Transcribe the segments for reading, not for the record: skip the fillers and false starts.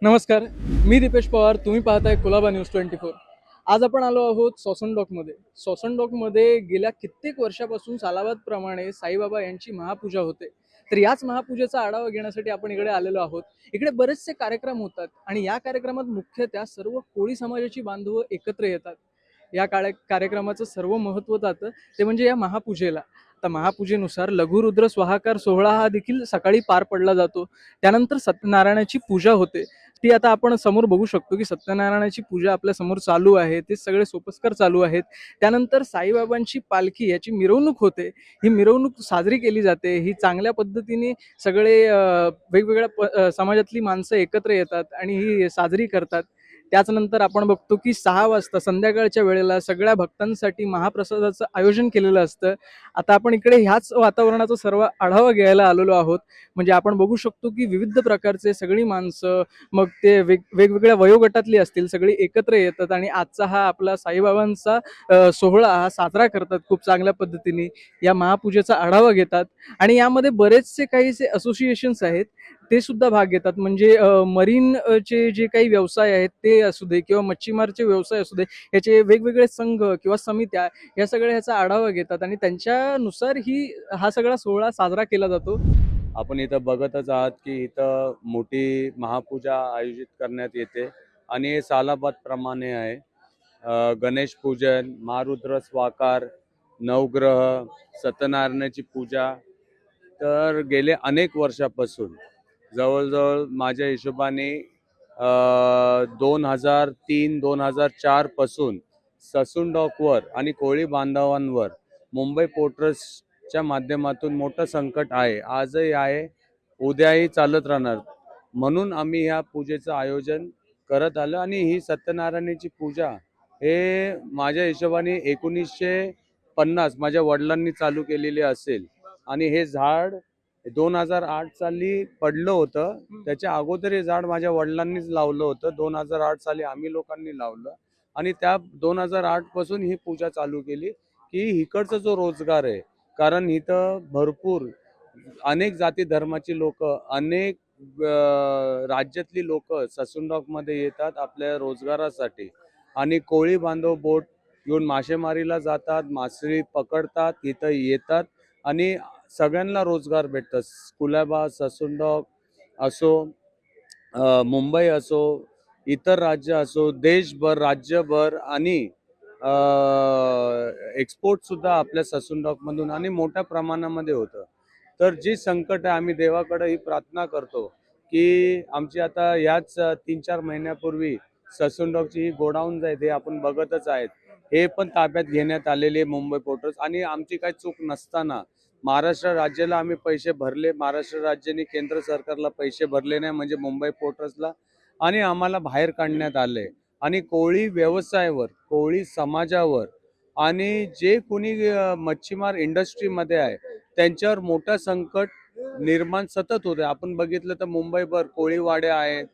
नमस्कार. मी दीपेश पवार. तुम्ही पाहताय कुलाबा न्यूज 24. आज आपण आलो आहोत सॉसनडॉकमध्ये. सॉसनडॉकमध्ये गेल्या कित्येक वर्षापासून सालाबादप्रमाणे साईबाबा यांची महापूजा होते. तर याच महापूजेचा आढावा घेण्यासाठी आपण इकडे आलेलो आहोत. इकडे बरेचसे कार्यक्रम होतात आणि या कार्यक्रमात मुख्यतः सर्व कोळी समाजाची बांधव एकत्र येतात. या कार्यक्रमाचं सर्व महत्त्व जातं ते म्हणजे या महापूजेला. आता महापूजेनुसार लघुरुद्र स्वाहाकार सोहळा हा देखील सकाळी पार पडला जातो. त्यानंतर सत्यनारायणाची पूजा होते. ती आता आपण समोर बघू शकतो की सत्यनारायणाची पूजा आपल्या समोर चालू आहे. ते सगळे सोपस्कर चालू आहेत. त्यानंतर साईबाबांची पालखी याची मिरवणूक होते. ही मिरवणूक साजरी केली जाते. ही चांगल्या पद्धतीने सगळे वेगवेगळ्या समाजातली माणसं एकत्र येतात आणि ही साजरी करतात. त्याचनंतर आपण बघतो की 6 वाजता संध्याकाळच्या वेळेला सगळ्या भक्तांसाठी महाप्रसादाचं आयोजन केलेलं असतं. आता आपण इकडे ह्याच वातावरणाचा सर्व आढावा घ्यायला आलेलो आहोत. म्हणजे आपण बघू शकतो की विविध प्रकारचे सगळी माणसं, मग ते वेगवेगळ्या वयोगटातली असतील, सगळी एकत्र येतात आणि आजचा हा आपला साईबाबांचा सोहळा हा साजरा करतात खूप चांगल्या पद्धतीने. या महापूजेचा आढावा घेतात आणि यामध्ये बरेचसे काहीसे असोसिएशन्स आहेत, ते सुद्धा भाग घेतात. म्हणजे मरीन चे जे काही व्यवसाय आहेत ते असू दे किंवा मच्छीमारचे व्यवसाय असू दे, याचे वेगवेगळे संघ किंवा समित्या या सगळ्या ह्याचा आढावा घेतात आणि त्यांच्यानुसार हा सगळा सोहळा साजरा केला जातो. आपण इथं बघतच आहात की इथं मोठी महापूजा आयोजित करण्यात येते आणि हे सालाबाद प्रमाणे आहे. गणेश पूजन, महारुद्र स्वाकार, नवग्रह, सत्यनारायणाची पूजा. तर गेले अनेक वर्षापासून जवळजवळ माझ्या हिशोबाने 2003-2004 पासून ससून डॉकवर आणि कोळी बांधवांवर मुंबई पोर्ट ट्रस्टच्या माध्यमातून मोठं संकट आहे, आजही आहे, उद्याही चालत राहणार. म्हणून आम्ही ह्या पूजेचं आयोजन करत आलो आणि ही सत्यनारायणाची पूजा हे माझ्या हिशोबाने 1950 माझ्या वडिलांनी चालू केलेली असेल आणि हे झाड 2008 साली पडलं होतं. त्याच्या अगोदर हे झाड माझ्या वडिलांनीच लावलं होतं. 2008 साली आम्ही लोकांनी लावलं आणि त्या 2008 पासून ही पूजा चालू केली की इकडचा जो रोजगार आहे, कारण इथं भरपूर अनेक जाती धर्माची लोक, अनेक राज्यातली लोक ससूनडॉकमध्ये येतात आपल्या रोजगारासाठी आणि कोळी बांधव बोट घेऊन मासेमारीला जातात, मासळी पकडतात, इथं येतात आणि सगळ्यांना रोजगार भेटतात. कुलाबा, ससूनडॉक असो, मुंबई असो, इतर राज्य असो, देशभर, राज्यभर आणि एक्सपोर्ट सुद्धा आपल्या ससूनडॉकमधून आणि मोठ्या प्रमाणामध्ये होतं. तर जी संकट आहे, आम्ही देवाकडे ही प्रार्थना करतो की आमची आता याच 3-4 महिन्यापूर्वी ससूनडॉकची ही गोडाऊन आहे, ते आपण बघतच आहेत, हे पण ताब्यात घेण्यात आलेले मुंबई पोर्टर्स आणि आमची काही चूक नसताना महाराष्ट्र राज्याला आम्ही पैसे भरले, महाराष्ट्र राज्याने केंद्र सरकारला पैसे भरले नाही, म्हणजे मुंबई पोर्टर्सला, आणि आम्हाला बाहेर काढण्यात आले आणि कोळी व्यवसायावर, कोळी समाजावर आणि जे कोणी मच्छीमार इंडस्ट्रीमध्ये आहे त्यांच्यावर मोठा संकट निर्माण सतत होते. आपण बघितलं तर मुंबईभर कोळीवाड्या आहेत,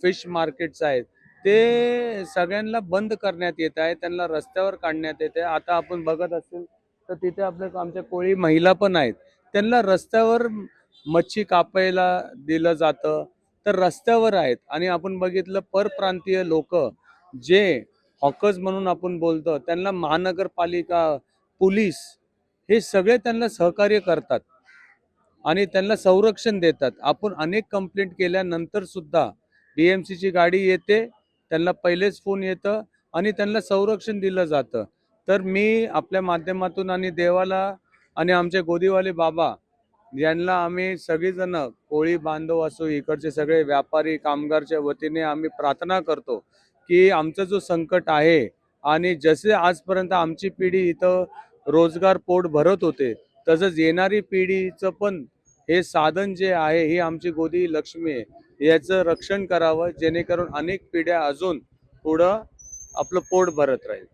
फिश मार्केट्स आहेत, ते सगळ्यांना बंद करण्यात येत आहे, त्यांना रस्त्यावर काढण्यात येते. आता आपण बघत असेल तर तिथे आपल्या आमच्या कोळी महिला पण आहेत, त्यांना रस्त्यावर मच्छी कापायला दिलं जातं, तर रस्त्यावर आहेत. आणि आपण बघितलं परप्रांतीय लोक जे हॉकर्स म्हणून आपण बोलतो, त्यांना महानगरपालिका, पोलीस हे सगळे त्यांना सहकार्य करतात आणि त्यांना संरक्षण देतात. आपण अनेक कंप्लेंट केल्यानंतर सुद्धा BMCची गाडी येते, त्यांना पहिलेच फोन येतं आणि त्यांना संरक्षण दिलं जातं. तर मी आपल्या माध्यमातून आणि देवाला आणि आमचे गोदीवाले बाबा यांना आम्ही सगळीजण कोळी बांधव असो, इकडचे सगळे व्यापारी कामगारच्या वतीने आम्ही प्रार्थना करतो की आमचं जो संकट आहे आणि जसे आजपर्यंत आमची पिढी इथं रोजगार पोट भरत होते, तसंच येणारी पिढीचं पण हे साधन जे आहे, ही आमची गोदी लक्ष्मी आहे, याचं रक्षण करावं, जेणेकरून अनेक पिढ्या अजून पुढं आपलं पोट भरत राहील.